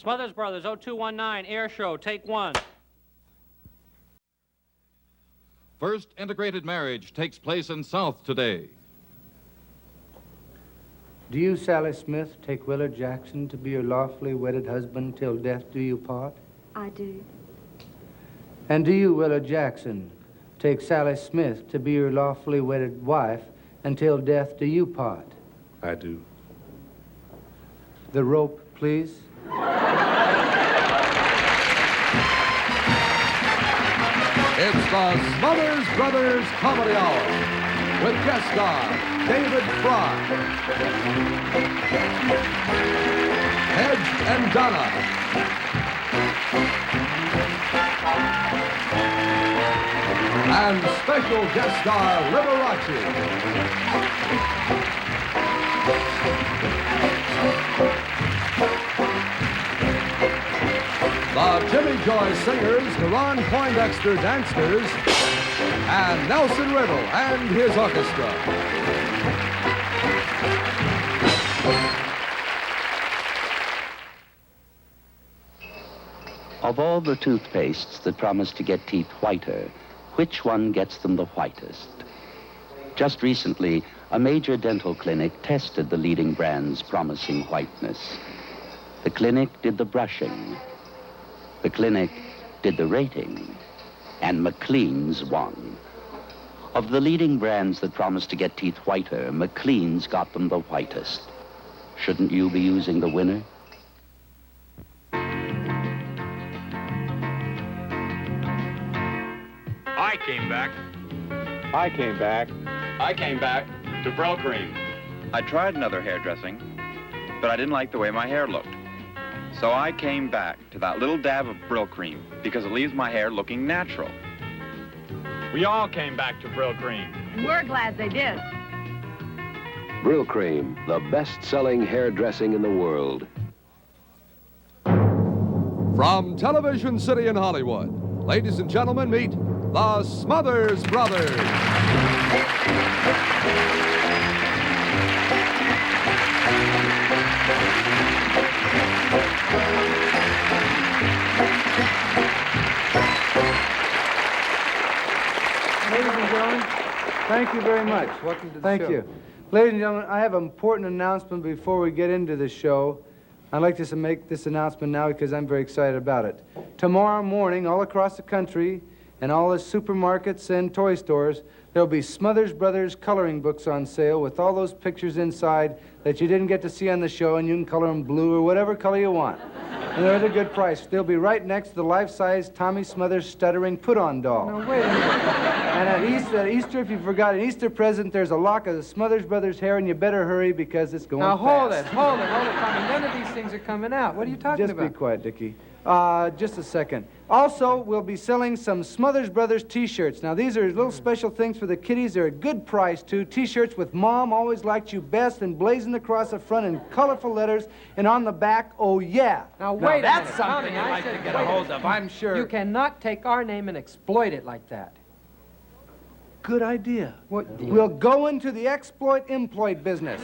Smothers Brothers, 0219, air show, take one. First integrated marriage takes place in South today. Do you, Sally Smith, take Willard Jackson to be your lawfully wedded husband till death do you part? I do. And do you, Willard Jackson, take Sally Smith to be your lawfully wedded wife until death do you part? I do. The rope, please. It's the Smothers Brothers Comedy Hour with guest star David Frye, Hedge and Donna, and special guest star The Jimmy Joy Singers, the Ron Poindexter Dancers, and Nelson Riddle and his orchestra. Of all the toothpastes that promise to get teeth whiter, which one gets them the whitest? Just recently, a major dental clinic tested the leading brand's promising whiteness. The clinic did the brushing. The clinic did the rating. And McLean's won. Of the leading brands that promise to get teeth whiter, McLean's got them the whitest. Shouldn't you be using the winner? I came back to Brill Cream. I tried another hairdressing, but I didn't like the way my hair looked. So I came back to that little dab of Brill Cream because it leaves my hair looking natural. We all came back to Brill Cream. We're glad they did. Brill Cream, the best-selling hairdressing in the world. From Television City in Hollywood, ladies and gentlemen, meet the Smothers Brothers. Ladies and gentlemen, thank you very much. Welcome to the Thank show. you. Ladies and gentlemen, I have an important announcement before we get into the show. I'd like to make this announcement now because I'm very excited about it. Tomorrow morning, all across the country, and all the supermarkets and toy stores, there'll be Smothers Brothers coloring books on sale with all those pictures inside that you didn't get to see on the show, and you can color them blue or whatever color you want. And they're at a good price. They'll be right next to the life-size Tommy Smothers stuttering put-on doll. Now, wait a minute. And at Easter, if you forgot, an Easter present, there's a lock of the Smothers Brothers hair, and you better hurry because it's going Now, fast. hold it, Tommy. None of these things are coming out. What are you talking Just about? be quiet, Dickie. Just a second. Also, we'll be selling some Smothers Brothers T-shirts. Now, these are little special things for the kiddies. They're a good price, too. T-shirts with Mom Always Liked You Best and blazoned across the front in colorful letters, and on the back, oh, yeah. Now, wait a that's minute. something Tommy, I'd I like said, to get a wait hold minute. of, I'm sure. You cannot take our name and exploit it like that. Good idea. What deal? We'll go into the exploit-employed business.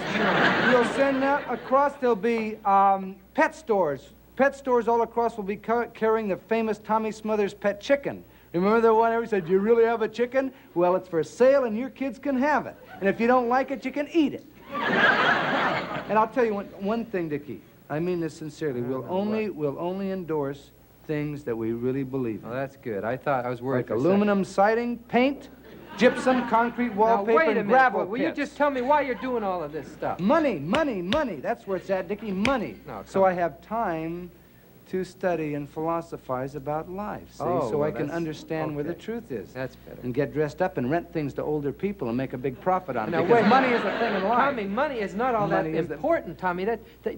We'll send out across, there'll be pet stores. Pet stores all across will be carrying the famous Tommy Smothers pet chicken. Remember the one who said, "Do you really have a chicken?" Well, it's for sale and your kids can have it. And if you don't like it, you can eat it. And I'll tell you one thing, Dickie. I mean this sincerely. We'll only endorse things that we really believe in. Oh, that's good. I was worried Like for a second. aluminum siding, paint, gypsum, concrete, Now, wallpaper, wait a and minute. gravel Will you pits. just tell me why you're doing all of this stuff? Money. That's where it's at, Dickie, money. No, So come I have time to study and philosophize about life, see? Oh, so well, I can that's- understand where the okay. truth is. That's better. And get dressed up and rent things to older people and make a big profit on it. Now, Because wait. money is a thing in life. Tommy, money is not all Money that is the- important, Tommy.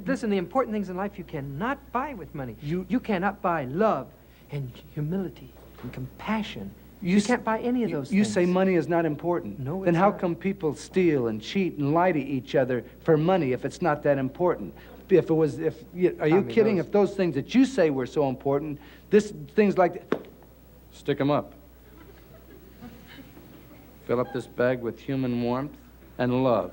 Listen, the important things in life you cannot buy with money. You- You cannot buy love and humility and compassion. You can't buy any of those You things. say money is not important. No, Then it's how not. come people steal and cheat and lie to each other for money if it's not that important? Are you Tommy, kidding? those- If those things that you say were so important, things like stick 'em up. Fill up this bag with human warmth and love.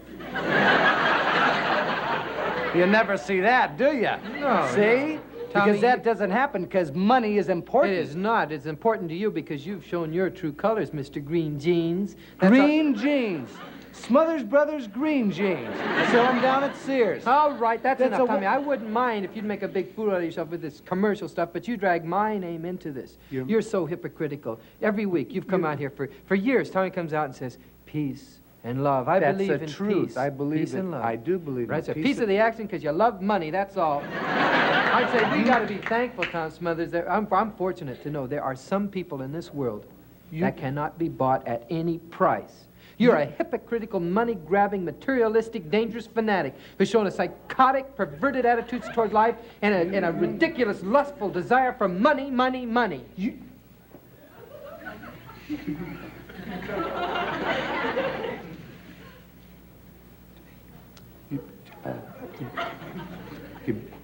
You never see that, do you? No, See? Tommy, because that doesn't happen because money is important. It is not. It's important to you because you've shown your true colors, Mr. Green Jeans. That's Green jeans. Smothers Brothers green jeans. Sell them down at Sears. All right, that's enough, a Tommy. I wouldn't mind if you'd make a big fool out of yourself with this commercial stuff, but you drag my name into this. You're so hypocritical. Every week you've come out here for years. Tommy comes out and says, peace and love. I That's believe the in truth. peace. I believe peace it. and love. I do believe right, in a peace piece of the action because you love money, that's all. I'd say we got to be thankful, Tom Smothers. I'm fortunate to know there are some people in this world that cannot be bought at any price. You're a hypocritical, money-grabbing, materialistic, dangerous fanatic who's shown a psychotic, perverted attitudes toward life and a ridiculous, lustful desire for money, money, money. You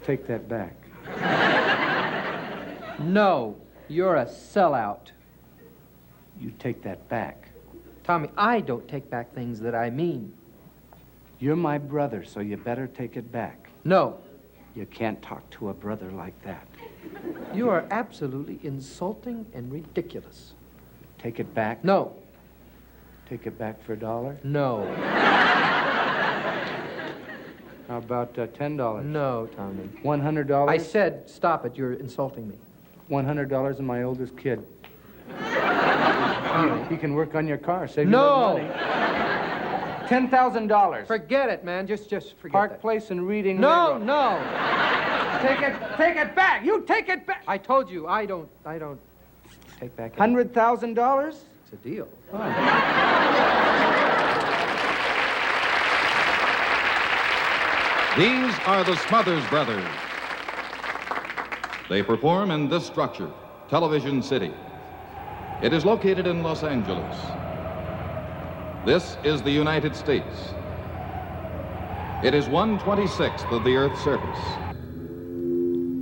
take that back. No, you're a sellout. You take that back. Tommy, I don't take back things that I mean. You're my brother, so you better take it back. No. You can't talk to a brother like that. You are absolutely insulting and ridiculous. Take it back? No. Take it back for $1? No. How about $10? No, Tommy. $100? I said, stop it. You're insulting me. $100 and my oldest kid. He can work on your car. Save you No. money. $10,000. Forget it, man. Just forget Park that. Place and Reading No, Railroad. no. Take it back. You take it back. I told you, I don't take back. $100,000? It's a deal. These are the Smothers Brothers. They perform in this structure, Television City. It is located in Los Angeles. This is the United States. It is 1/26th of the Earth's surface.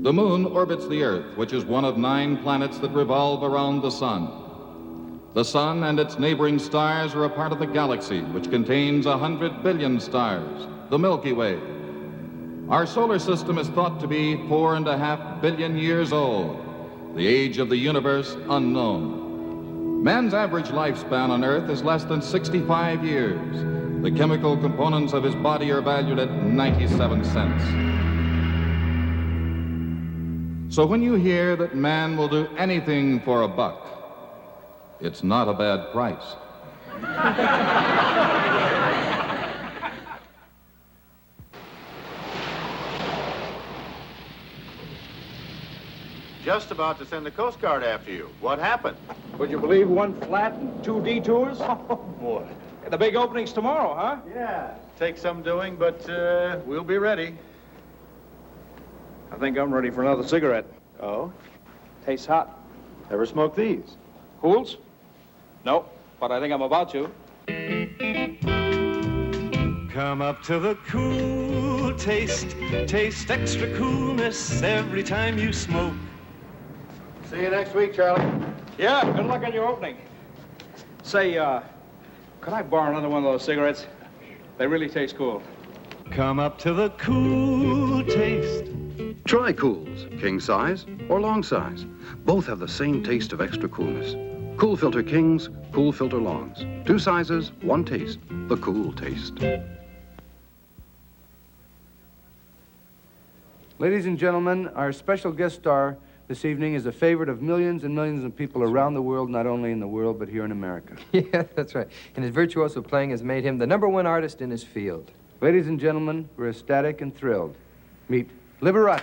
The moon orbits the Earth, which is one of 9 planets that revolve around the sun. The sun and its neighboring stars are a part of the galaxy, which contains 100 billion stars, the Milky Way. Our solar system is thought to be 4.5 billion years old, the age of the universe unknown. Man's average lifespan on Earth is less than 65 years. The chemical components of his body are valued at 97 cents. So when you hear that man will do anything for a buck, it's not a bad price. Just about to send the Coast Guard after you. What happened? Would you believe 1 flat and 2 detours? Oh, boy. The big opening's tomorrow, huh? Yeah. Takes some doing, but we'll be ready. I think I'm ready for another cigarette. Oh? Tastes hot. Ever smoke these? Cools? No, but I think I'm about to. Come up to the cool taste. Taste extra coolness every time you smoke. See you next week, Charlie. Yeah, good luck on your opening. Say, could I borrow another one of those cigarettes? They really taste cool. Come up to the cool taste. Try Cools, king size or long size. Both have the same taste of extra coolness. Cool Filter Kings, Cool Filter Longs. 2 sizes, 1 taste. The cool taste. Ladies and gentlemen, our special guest star this evening is a favorite of millions and millions of people around the world, not only in the world, but here in America. Yeah, that's right. And his virtuoso playing has made him the #1 artist in his field. Ladies and gentlemen, we're ecstatic and thrilled. Meet Liberace.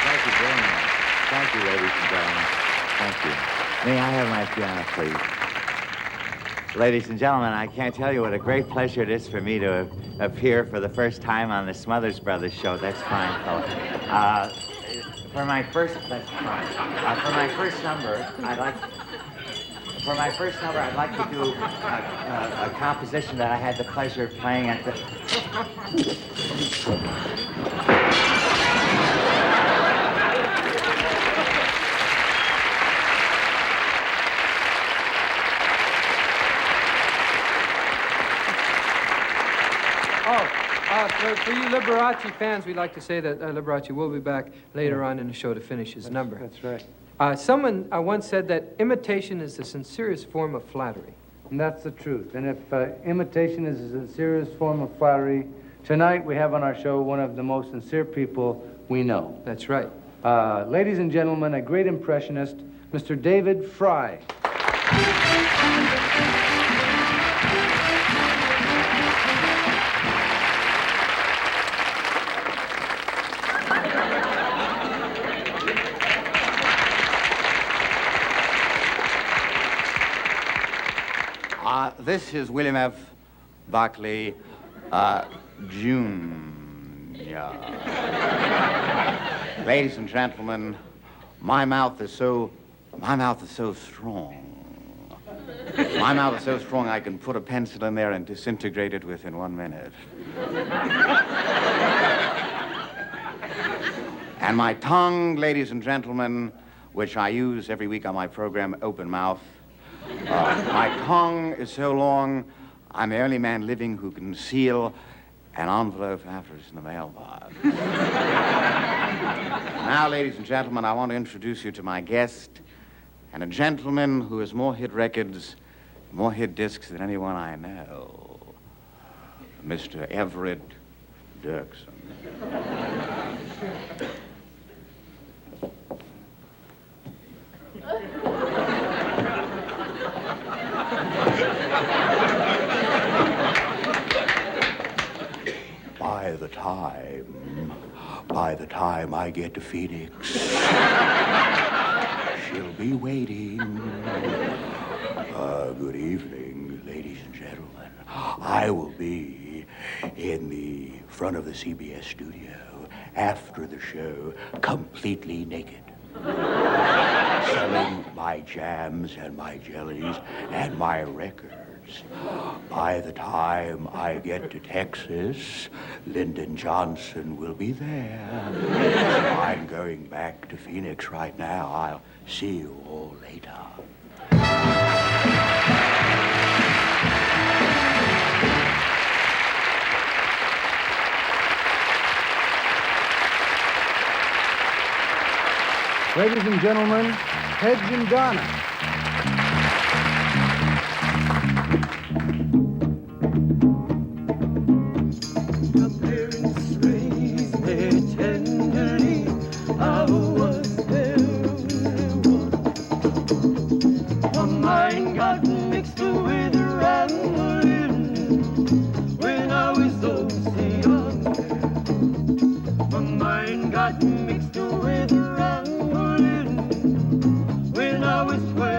Thank you very much. Thank you, ladies and gentlemen. Thank you. May I have my piano, please? Ladies and gentlemen, I can't tell you what a great pleasure it is for me to appear for the first time on the Smothers Brothers show. That's fine, fella. For my first number, I'd like to do a composition that I had the pleasure of playing at the... For you Liberace fans, we'd like to say that Liberace will be back later on in the show to finish his number. That's right. Someone once said that imitation is the sincerest form of flattery. And that's the truth. And if imitation is the sincerest form of flattery, tonight we have on our show one of the most sincere people we know. That's right. Ladies and gentlemen, a great impressionist, Mr. David Frye. This is William F. Buckley, Jr. Ladies and gentlemen, my mouth is so strong. My mouth is so strong I can put a pencil in there and disintegrate it within 1 minute. And my tongue, ladies and gentlemen, which I use every week on my program, Open Mouth, my tongue is so long, I'm the only man living who can seal an envelope after it's in the mailbox. Now, ladies and gentlemen, I want to introduce you to my guest, and a gentleman who has more hit records, more hit discs than anyone I know, Mr. Everett Dirksen. By the time I get to Phoenix, she'll be waiting. Good evening, ladies and gentlemen. I will be in the front of the CBS studio after the show, completely naked, selling my jams and my jellies and my records. By the time I get to Texas, Lyndon Johnson will be there. So I'm going back to Phoenix right now. I'll see you all later. Ladies and gentlemen, Hedge Donna. When I was 12.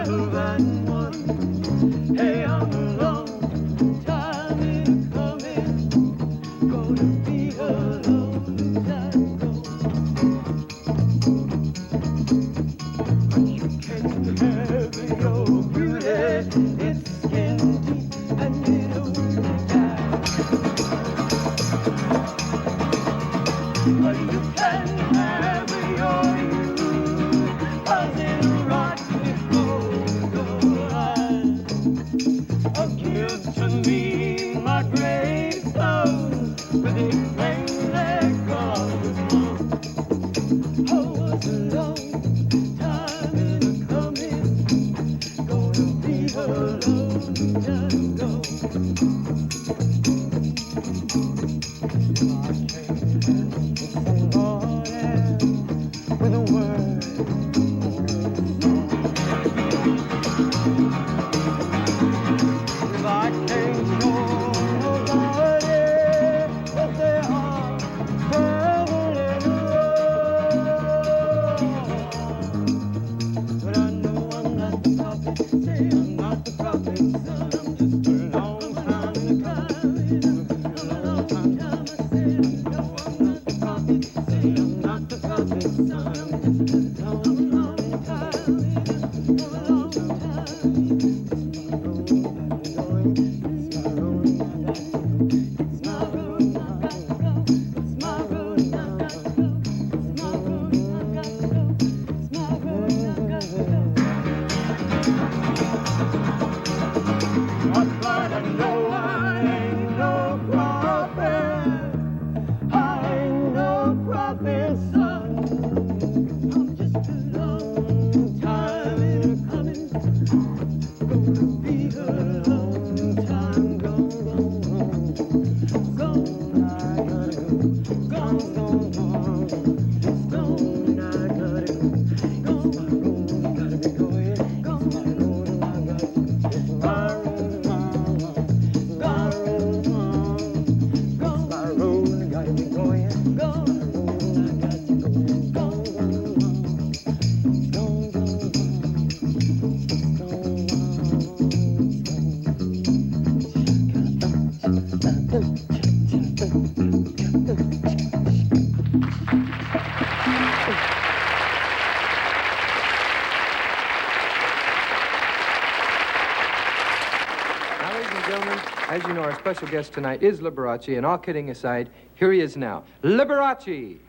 our special guest tonight is Liberace, and all kidding aside, here he is now. Liberace!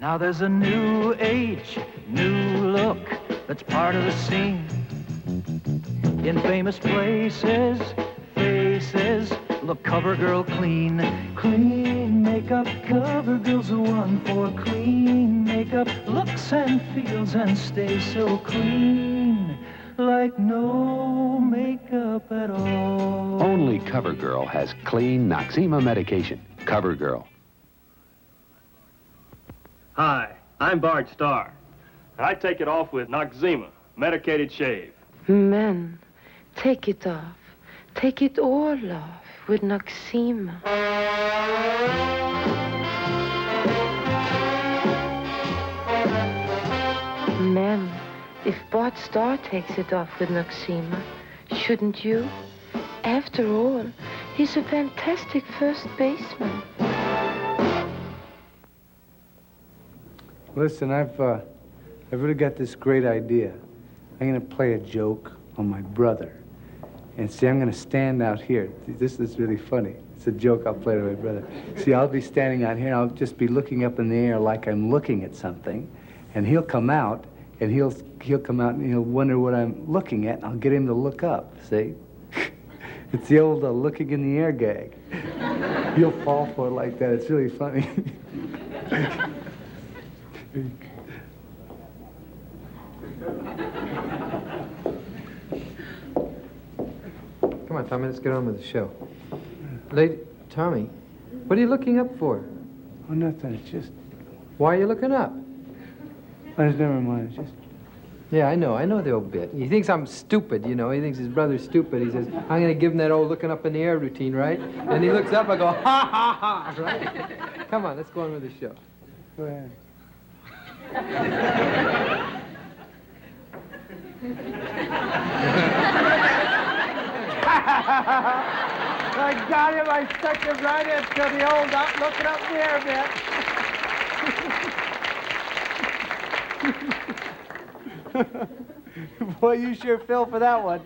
Now there's a new age, new look that's part of the scene. In famous places, faces look cover girl clean. Clean makeup, cover girl's the one for clean makeup. Looks and feels and stays so clean, like no makeup at all. Only CoverGirl has clean Noxzema medication. CoverGirl. Hi, I'm Bart Starr, and I take it off with Noxzema, medicated shave. Men, take it off. Take it all off with Noxzema. Men, if Bart Starr takes it off with Noxzema, shouldn't you? After all, he's a fantastic first baseman. Listen, I've really got this great idea. I'm going to play a joke on my brother. And see, I'm going to stand out here. This is really funny. It's a joke I'll play to my brother. See, I'll be standing out here, and I'll just be looking up in the air like I'm looking at something. And he'll come out, and he'll come out, and he'll wonder what I'm looking at, and I'll get him to look up, see? It's the old looking in the air gag. He'll fall for it like that. It's really funny. Come on, Tommy, let's get on with the show. Lady, Tommy, what are you looking up for? Oh, nothing. It's just... Why are you looking up? Oh, never mind. It's just... Yeah, I know the old bit. He thinks I'm stupid, you know. He thinks his brother's stupid. He says, I'm going to give him that old looking up in the air routine, right? And he looks up, I go, ha, ha, ha, right? Come on, let's go on with the show. Go ahead. I got him. I stuck him right into the old looking up in the air bit. Boy, you sure fell for that one.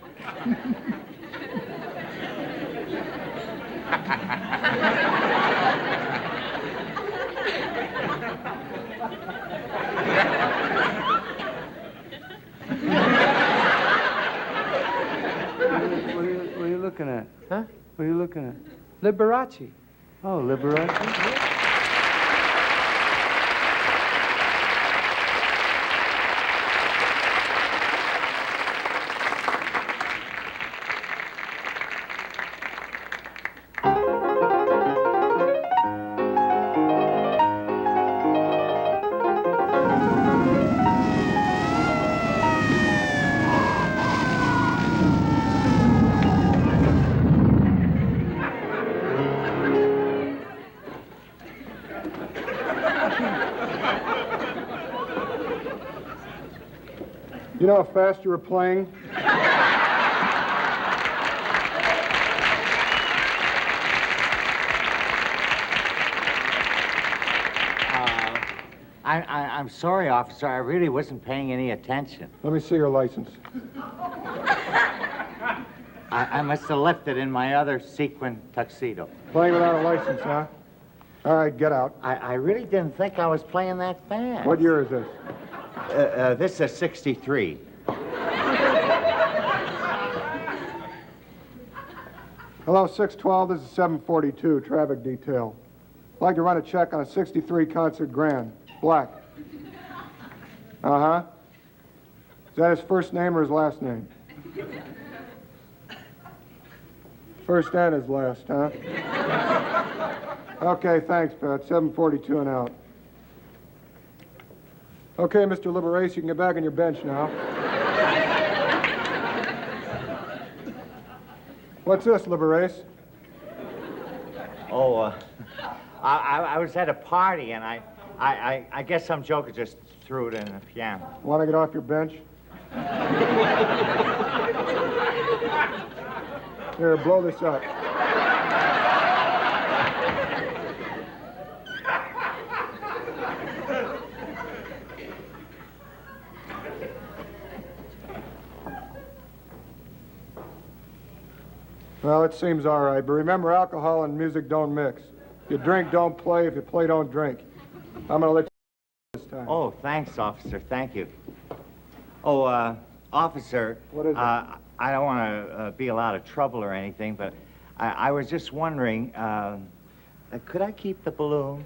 What are you looking at? Huh? What are you looking at? Liberace. Oh, Liberace? You know how fast you were playing? I'm sorry, officer. I really wasn't paying any attention. Let me see your license. I must have left it in my other sequin tuxedo. Playing without a license, huh? All right, get out. I really didn't think I was playing that fast. What year is this? This is 63. Hello, 612. This is 742, traffic detail. I'd like to run a check on a 63 Concert Grand. Black. Uh-huh. Is that his first name or his last name? First and his last, huh? Okay, thanks, Pat. 742 and out. Okay, Mr. Liberace, you can get back on your bench now. What's this, Liberace? Oh, I was at a party, and I guess some joker just threw it in the piano. Want to get off your bench? Here, blow this up. Well, it seems all right, but remember, alcohol and music don't mix. If you drink, don't play. If you play, don't drink. I'm going to let you this time. Oh, thanks, officer. Thank you. Oh, officer. What is it? I don't want to be a lot of trouble or anything, but I was just wondering, could I keep the balloon?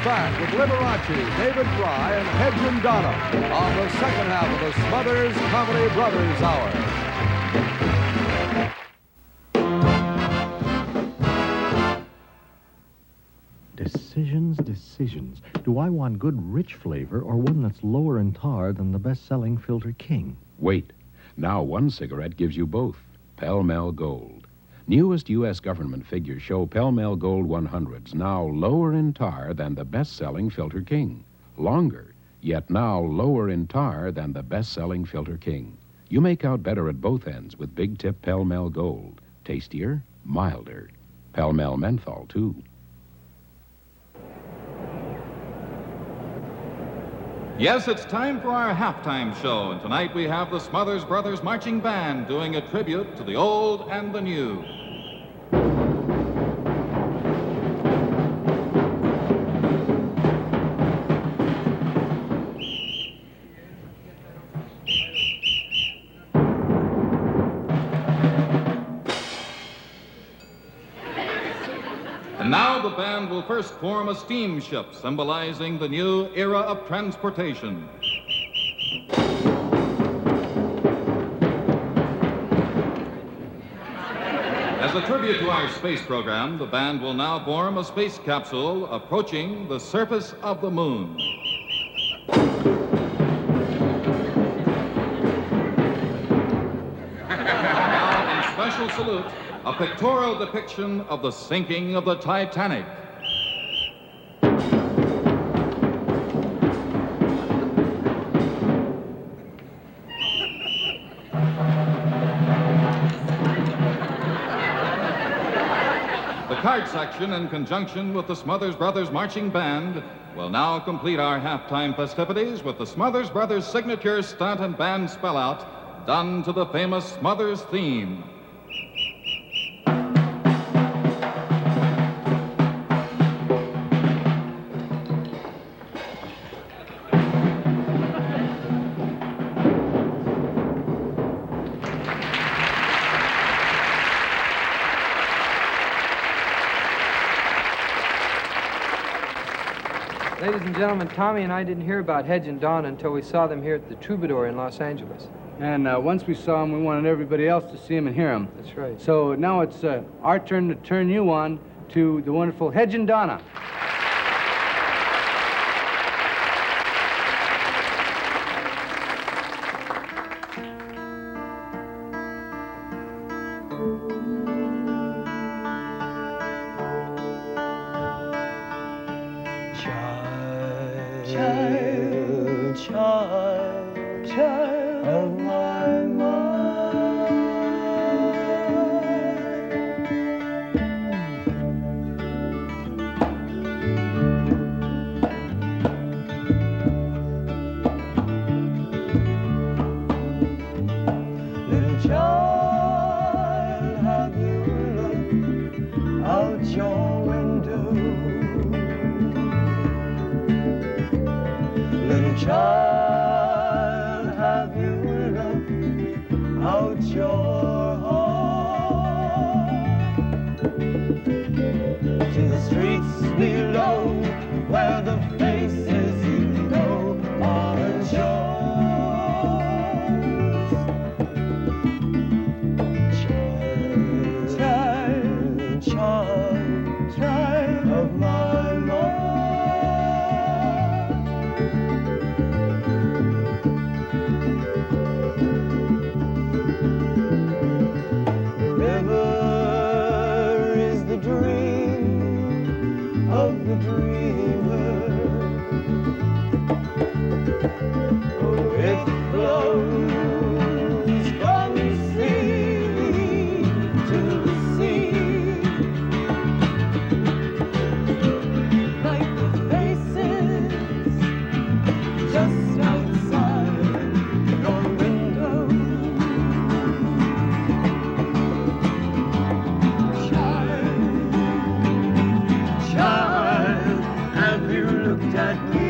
back with Liberace, David Frye, and Hedge Donna on the second half of the Smothers Comedy Brothers Hour. Decisions. Do I want good, rich flavor or one that's lower in tar than the best-selling Filter King? Wait. Now one cigarette gives you both. Pall Mall Gold. Newest U.S. government figures show Pall Mall Gold 100s now lower in tar than the best-selling Filter King. Longer, yet now lower in tar than the best-selling Filter King. You make out better at both ends with Big Tip Pall Mall Gold. Tastier, milder. Pall Mall Menthol, too. Yes, it's time for our halftime show, and tonight we have the Smothers Brothers Marching Band doing a tribute to the old and the new. And now the band will first form a steamship symbolizing the new era of transportation. As a tribute to our space program, the band will now form a space capsule approaching the surface of the moon. Now, in special salute, a pictorial depiction of the sinking of the Titanic. The card section, in conjunction with the Smothers Brothers Marching Band, will now complete our halftime festivities with the Smothers Brothers signature stunt and band spellout done to the famous Smothers theme. Ladies and gentlemen, Tommy and I didn't hear about Hedge and Donna until we saw them here at the Troubadour in Los Angeles. And once we saw them, we wanted everybody else to see them and hear them. That's right. So now it's our turn to turn you on to the wonderful Hedge and Donna. Child of my mind. Little child, have you looked out your window? Little child, have you looked out your heart to the streets below where the faces you know aren't yours? Child of my mind. The river is the dream of the dreamer. Oh, it flows from sea to sea, like the faces just outside your window. Child, have you looked at me?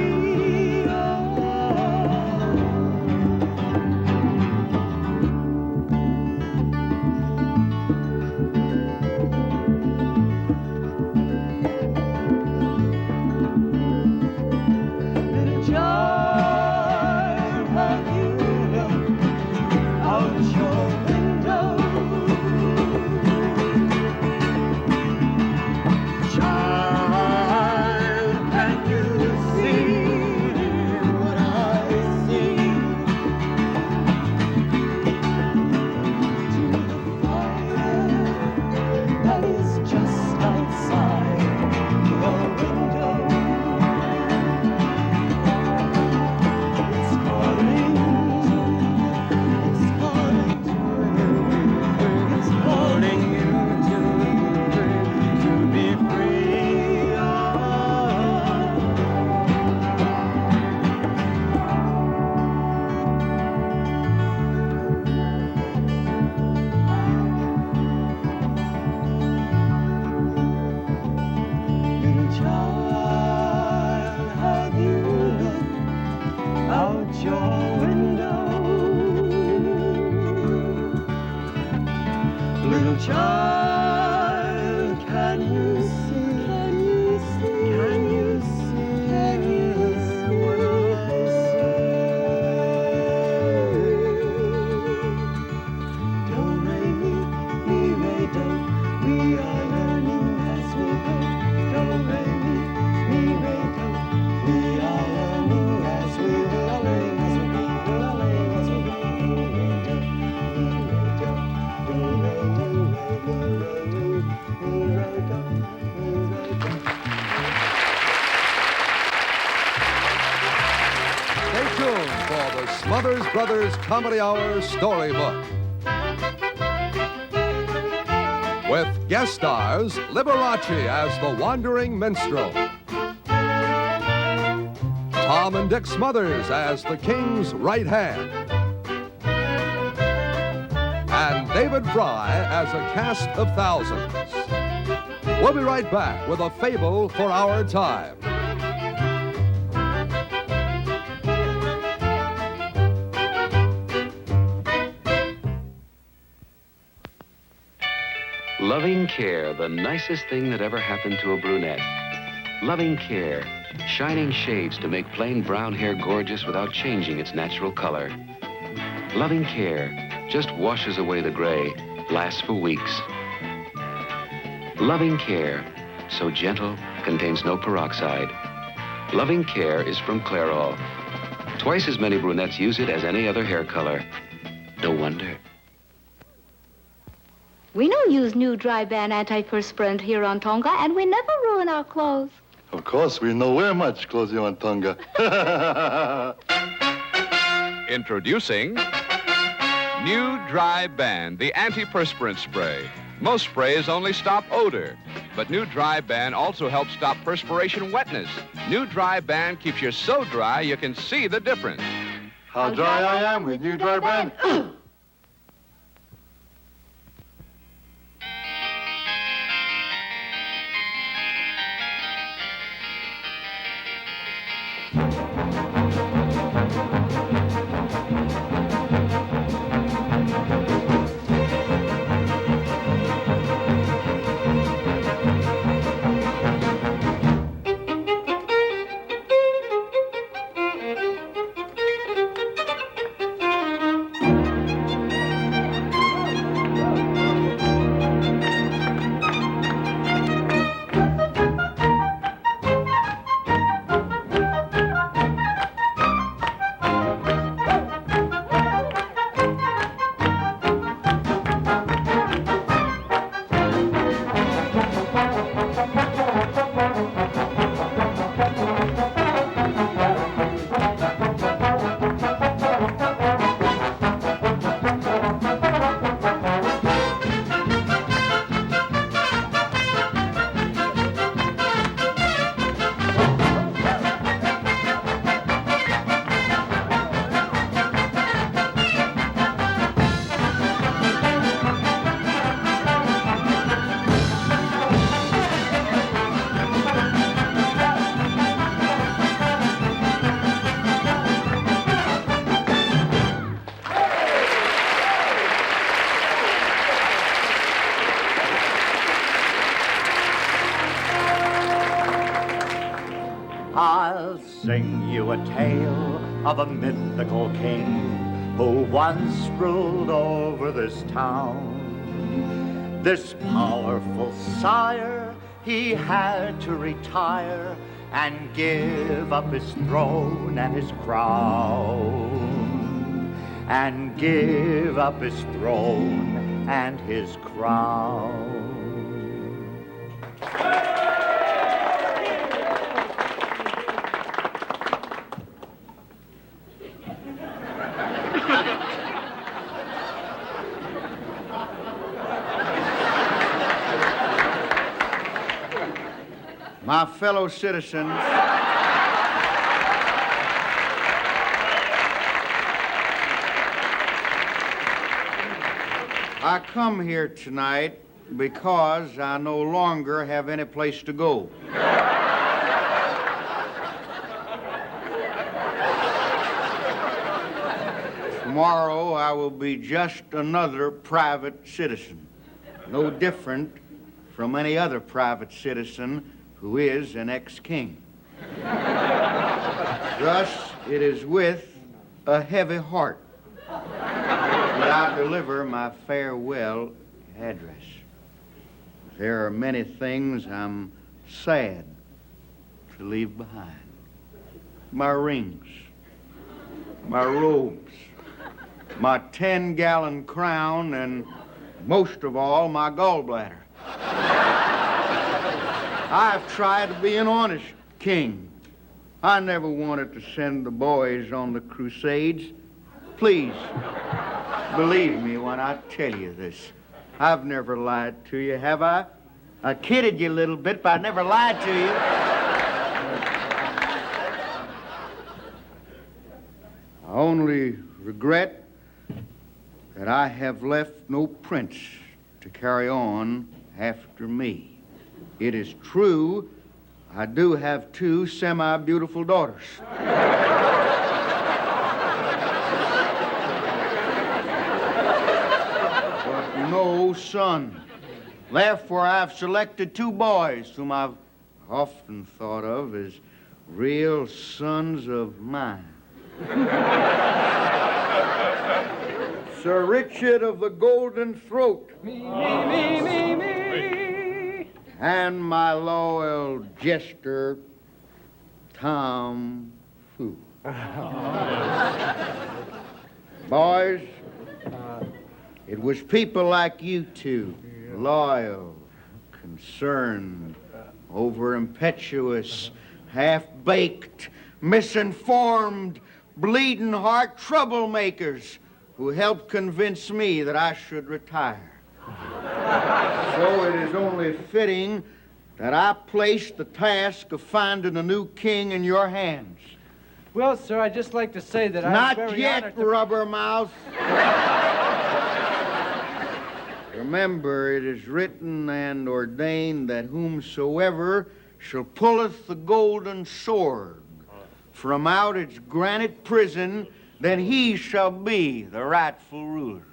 can you see what I see? To the fire that is just outside the window. It's calling you to be free. Little child, have you looked out your window? Little child, can you see? Can you see? Can you see? Can you see what I see? Do, re, mi, do. We are learning as we go. Do, re, mi, do. We are learning as we go. We are learning as we go. We are learning as we go. Do, re, do. Stay tuned for the Smothers Brothers Comedy Hour Storybook. With guest stars Liberace as the Wandering Minstrel, Tom and Dick Smothers as the King's right hand, and David Frye as a cast of thousands. We'll be right back with a fable for our time. Loving Care, the nicest thing that ever happened to a brunette. Loving Care, shining shades to make plain brown hair gorgeous without changing its natural color. Loving Care just washes away the gray, lasts for weeks. Loving Care, so gentle, contains no peroxide. Loving Care is from Clairol. Twice as many brunettes use it as any other hair color. No wonder. We now use new dry band antiperspirant here on Tonga, and we never ruin our clothes. Of course, we know very much clothes you on Tonga. Introducing New Dry Band, the antiperspirant spray. Most sprays only stop odor, but New Dry Band also helps stop perspiration wetness. New Dry Band keeps you so dry you can see the difference. How dry I am with New Dry Band. I'll sing you a tale of a mythical king who once ruled over this town. This powerful sire, he had to retire and give up his throne and his crown. And give up his throne and his crown. My fellow citizens, I come here tonight because I no longer have any place to go. Tomorrow I will be just another private citizen, no different from any other private citizen who is an ex-king. Thus, it is with a heavy heart that I deliver my farewell address. There are many things I'm sad to leave behind. My rings, my robes, my 10-gallon crown, and most of all, my gallbladder. I've tried to be an honest king. I never wanted to send the boys on the crusades. Please, believe me when I tell you this. I've never lied to you, have I? I kidded you a little bit, but I never lied to you. I only regret that I have left no prince to carry on after me. It is true, I do have 2 semi-beautiful daughters. But no son. Therefore, I've selected 2 boys whom I've often thought of as real sons of mine. Sir Richard of the Golden Throat. Me. And my loyal jester, Tom Fu. Boys, it was people like you 2, loyal, concerned, over-impetuous, half-baked, misinformed, bleeding-heart troublemakers who helped convince me that I should retire. So it is only fitting that I place the task of finding a new king in your hands. Well, sir, I'd just like to say that I'm very Not yet, honored to... rubber mouth. Remember, it is written and ordained that whomsoever shall pulleth the golden sword from out its granite prison, then he shall be the rightful ruler.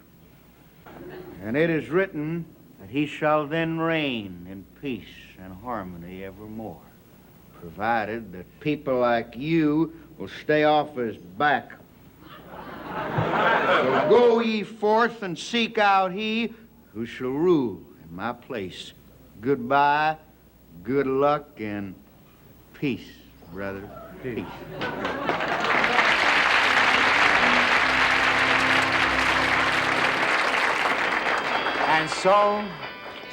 And it is written that he shall then reign in peace and harmony evermore, provided that people like you will stay off his back. So go ye forth and seek out he who shall rule in my place. Goodbye, good luck, and peace, brother. Peace. And so,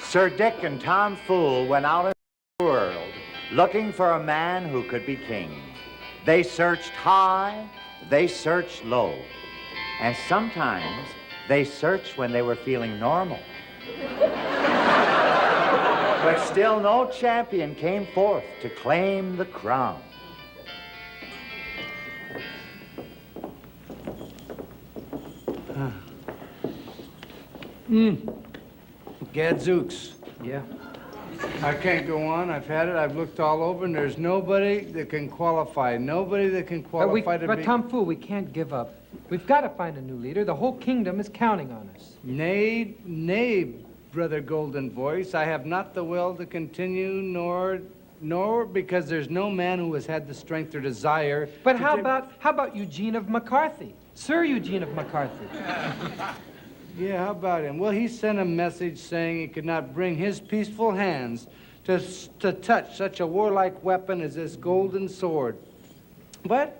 Sir Dick and Tom Fool went out in the world looking for a man who could be king. They searched high, they searched low, and sometimes they searched when they were feeling normal. But still no champion came forth to claim the crown. Gadzooks. Yeah. I can't go on. I've had it. I've looked all over, and there's nobody that can qualify. Nobody that can qualify to be... But Tom Fool, we can't give up. We've got to find a new leader. The whole kingdom is counting on us. Nay, Brother Golden Voice. I have not the will to continue, nor because there's no man who has had the strength or desire. But how about Eugene of McCarthy? Sir Eugene of McCarthy. Yeah, how about him? Well, he sent a message saying he could not bring his peaceful hands to touch such a warlike weapon as this golden sword. But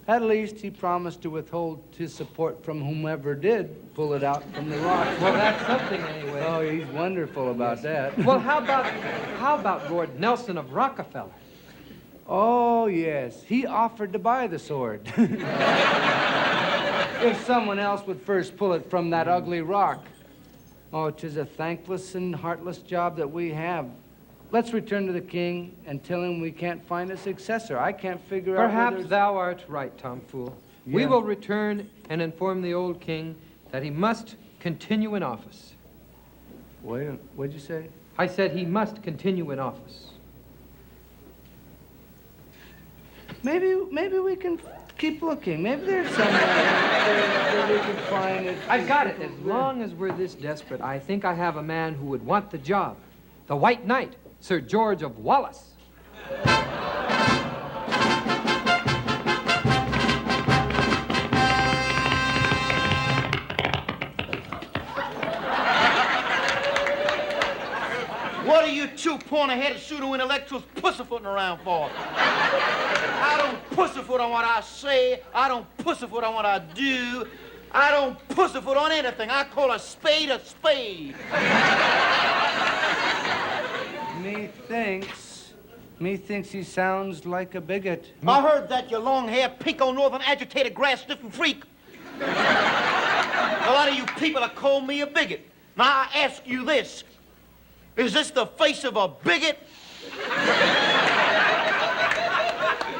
at least he promised to withhold his support from whomever did pull it out from the rock. Well, that's something anyway. Oh, he's wonderful about that. Well, how about Lord Nelson of Rockefeller? Oh, yes. He offered to buy the sword. If someone else would first pull it from that ugly rock. Oh, 'tis a thankless and heartless job that we have. Let's return to the king and tell him we can't find a successor. I can't figure out Perhaps thou art right, Tom Fool. We Yeah. will return and inform the old king that he must continue in office. Wait, what'd you say? I said he must continue in office. Maybe we can keep looking. Maybe there's somewhere that we can find it. I've got it. As long as we're this desperate, I think I have a man who would want the job. The White Knight, Sir George of Wallace. What are you two point-ahead pseudo-intellectuals pussyfooting around for? I don't pussyfoot on what I say. I don't pussyfoot on what I do. I don't pussyfoot on anything. I call a spade a spade. Methinks he sounds like a bigot. I heard that, you long-haired, pinko, northern, agitated, grass-sniffing freak. A lot of you people have called me a bigot. Now, I ask you this. Is this the face of a bigot?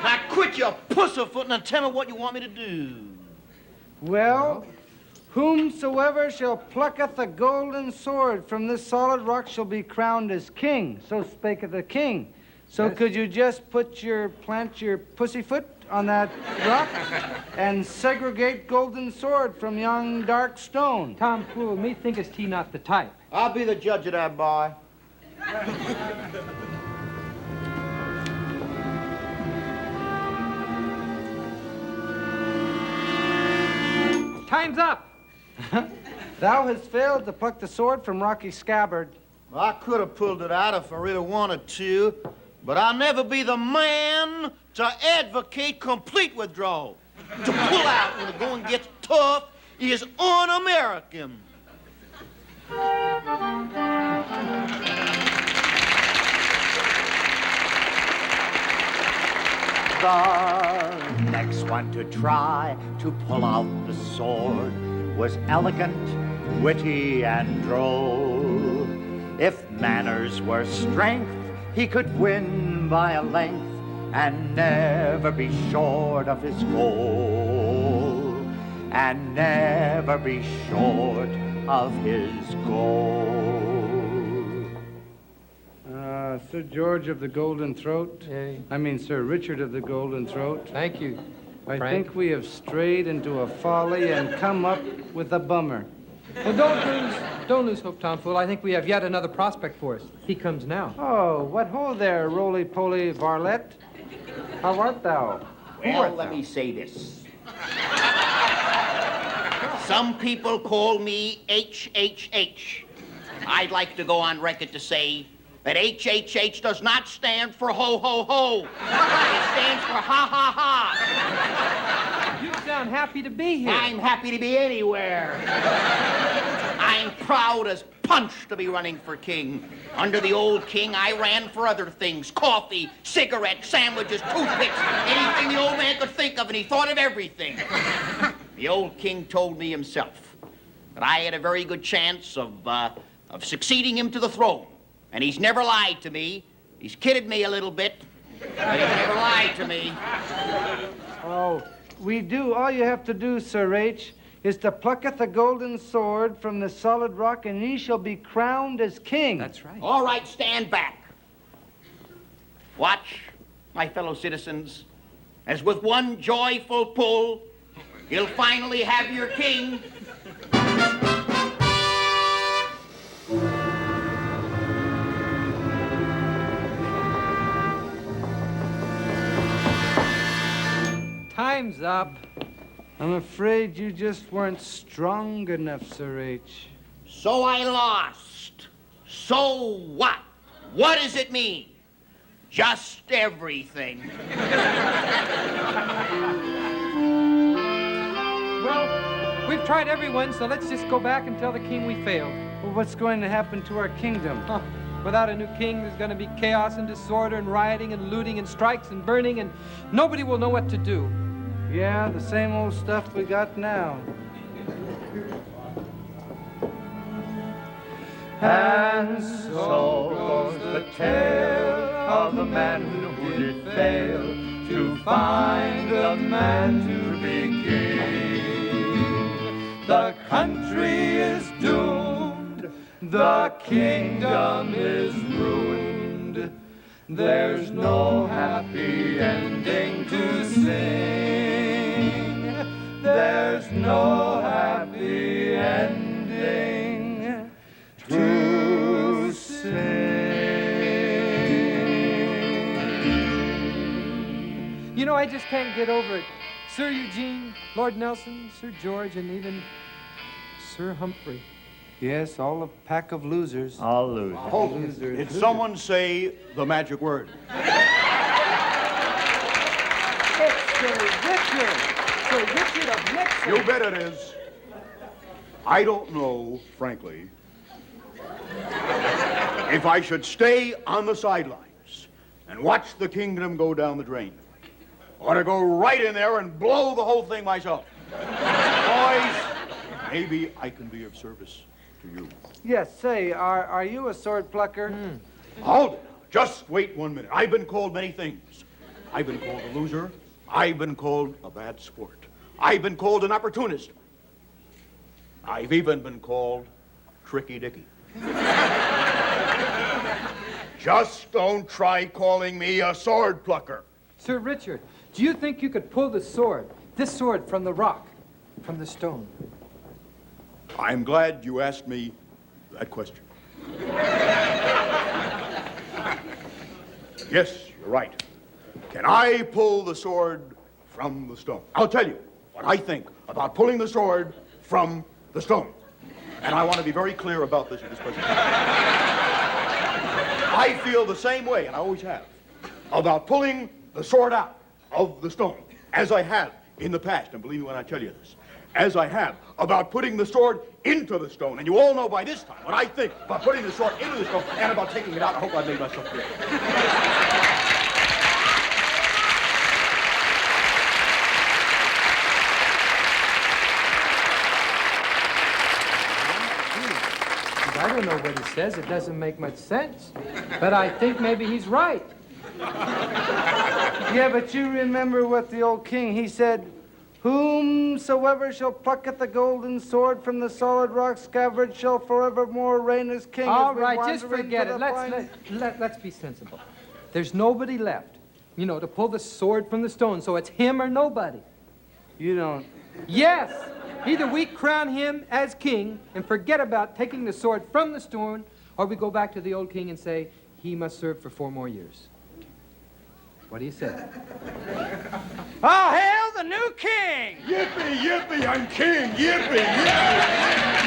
Now, quit your pussyfooting and tell me what you want me to do. Well, whomsoever shall plucketh the golden sword from this solid rock shall be crowned as king. So spaketh the king. So Yes. could you just plant your pussyfoot on that rock and segregate golden sword from young dark stone? Tom Fool, methinkest he not the type. I'll be the judge of that, boy. Time's up. Thou hast failed to pluck the sword from rocky scabbard. Well, I could have pulled it out if I really wanted to, but I'll never be the man to advocate complete withdrawal. To pull out when the going gets tough is un-American. The next one to try to pull out the sword was elegant, witty, and droll. If manners were strength, he could win by a length and never be short of his goal. And never be short of his goal. Sir George of the Golden Throat. I mean, Sir Richard of the Golden Throat. Thank you, I Frank. think we have strayed into a folly and come up with a bummer. Well, don't lose hope, Tom Fool. I think we have yet another prospect for us. He comes now. Oh, what ho there, roly-poly varlet? How art thou? Well, let me say this. Some people call me HHH. I'd like to go on record to say that HHH does not stand for ho, ho, ho. It stands for ha, ha, ha. You sound happy to be here. I'm happy to be anywhere. I'm proud as punch to be running for king. Under the old king, I ran for other things. Coffee, cigarettes, sandwiches, toothpicks, anything the old man could think of, and he thought of everything. The old king told me himself that I had a very good chance of succeeding him to the throne. And he's never lied to me. He's kidded me a little bit, but he's never lied to me. Oh, we do. All you have to do, Sir H, is to plucketh the golden sword from the solid rock, and ye shall be crowned as king. That's right. All right, stand back. Watch, my fellow citizens, as with one joyful pull, you'll finally have your king. Time's up. I'm afraid you just weren't strong enough, Sir H. So I lost. So what? What does it mean? Just everything. Well, we've tried everyone, so let's just go back and tell the king we failed. Well, what's going to happen to our kingdom? Without a new king, there's going to be chaos and disorder and rioting and looting and strikes and burning, and nobody will know what to do. Yeah, the same old stuff we got now. And so goes the tale of the man who did fail to find a man to be king. The country is doomed, the kingdom is ruined. There's no happy ending to sing. There's no happy ending to sing. You know, I just can't get over it. Sir Eugene, Lord Nelson, Sir George, and even Sir Humphrey. Yes, all a pack of losers. All losers. Hold it. Did someone say the magic word? It's Sir Richard. Sir Richard of Nixon. You bet it is. I don't know, frankly, if I should stay on the sidelines and watch the kingdom go down the drain, or to go right in there and blow the whole thing myself. Boys, maybe I can be of service to you. Yes, say, are you a sword plucker? Hold it. Just wait 1 minute. I've been called many things. I've been called a loser. I've been called a bad sport. I've been called an opportunist. I've even been called Tricky Dicky. Just don't try calling me a sword plucker. Sir Richard, do you think you could pull the sword, this sword, from the rock, from the stone? I'm glad you asked me that question. Yes, you're right. Can I pull the sword from the stone? I'll tell you what I think about pulling the sword from the stone. And I want to be very clear about this at this present time. I feel the same way, and I always have, about pulling the sword out of the stone, as I have in the past, and believe me when I tell you this, as I have about putting the sword into the stone. And you all know by this time what I think about putting the sword into the stone and about taking it out. I hope I've made myself clear. I don't know what he says. It doesn't make much sense. But I think maybe he's right. Yeah, but you remember what the old king, he said, whomsoever shall pluck at the golden sword from the solid rock scabbard shall forevermore reign as king. All right, just forget it. Let's be sensible. There's nobody left, you know, to pull the sword from the stone, so it's him or nobody. You don't? Yes! Either we crown him as king and forget about taking the sword from the stone, or we go back to the old king and say he must serve for 4 more years. What do you say? Oh, hail the new king! Yippee, yippee, I'm king! Yippee, yippee!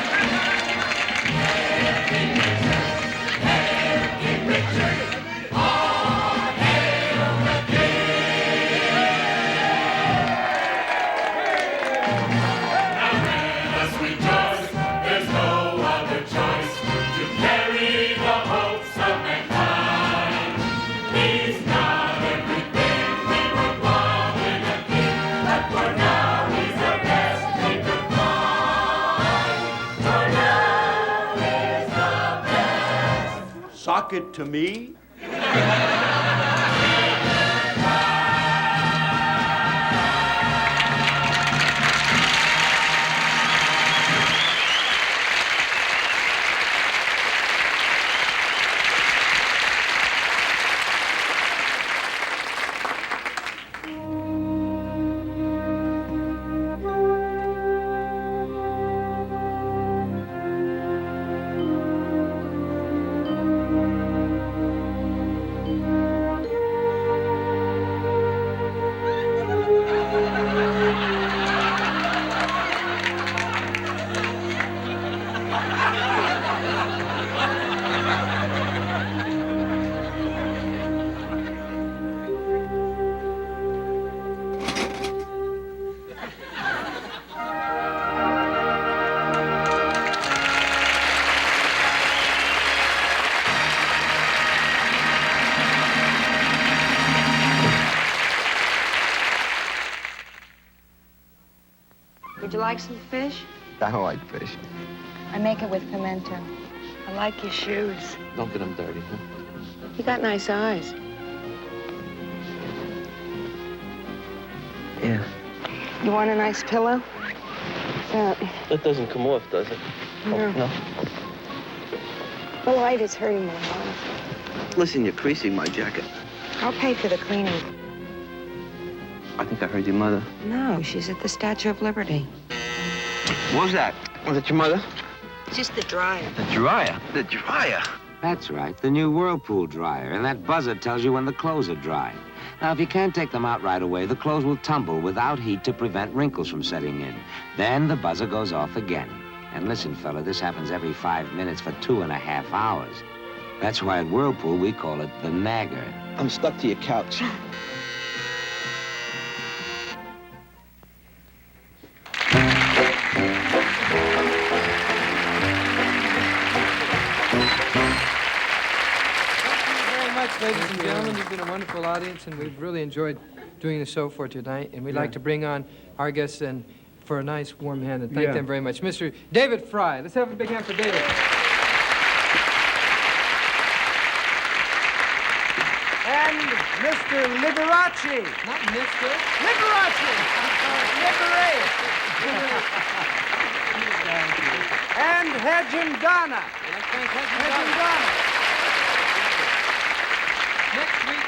Sock it to me. Would you like some fish? I don't like fish. I make it with pimento. I like your shoes. Don't get them dirty, huh? You got nice eyes. Yeah. You want a nice pillow? That doesn't come off, does it? No. Oh, no. The light is hurting me, Mom. Listen, you're creasing my jacket. I'll pay for the cleaning. I think I heard your mother. No, she's at the Statue of Liberty. What was that? Was it your mother? Just the dryer. The dryer? The dryer? That's right, the new Whirlpool dryer. And that buzzer tells you when the clothes are dry. Now, if you can't take them out right away, the clothes will tumble without heat to prevent wrinkles from setting in. Then the buzzer goes off again. And listen, fella, this happens every 5 minutes for 2.5 hours. That's why at Whirlpool we call it the nagger. I'm stuck to your couch. Ladies and gentlemen, you've been a wonderful audience, and we've really enjoyed doing the show for tonight. And we'd like to bring on our guests and for a nice warm hand and thank them very much. Mr. David Frye. Let's have a big hand for David. And Mr. Liberace. Not Mr. Liberace. Liberace. And Hedge Donna. Hedge Donna. Next week,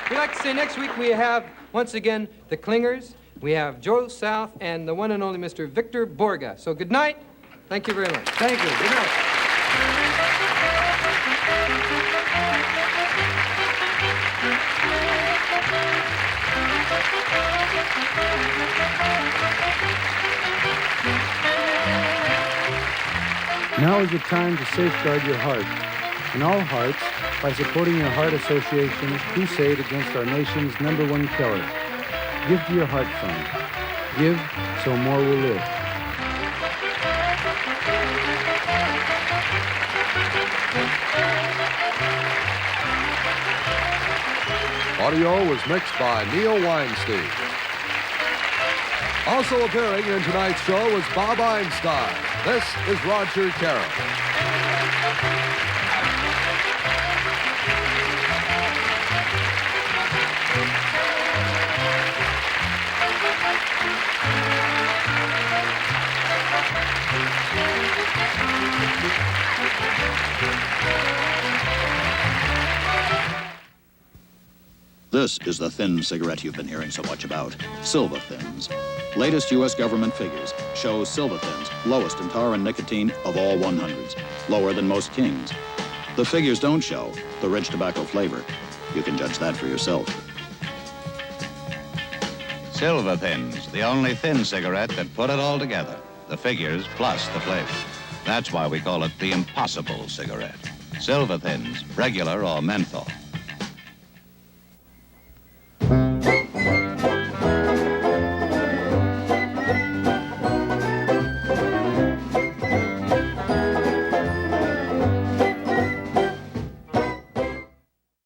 we'd like to say next week we have, once again, the Clingers. We have Joe South and the one and only Mr. Victor Borga. So good night. Thank you very much. Thank you. Good night. Now is the time to safeguard your heart. And all hearts, by supporting your Heart Association's crusade against our nation's #1 killer. Give to your heart fund. Give so more will live. Audio was mixed by Neil Weinstein. Also appearing in tonight's show was Bob Einstein. This is Roger Carroll. This is the thin cigarette you've been hearing so much about, Silva Thins. Latest U.S. government figures show Silva Thins lowest in tar and nicotine of all 100s, lower than most Kings. The figures don't show the rich tobacco flavor. You can judge that for yourself. Silva Thins, the only thin cigarette that put it all together. The figures plus the flavor. That's why we call it the impossible cigarette. Silva Thins, regular or menthol.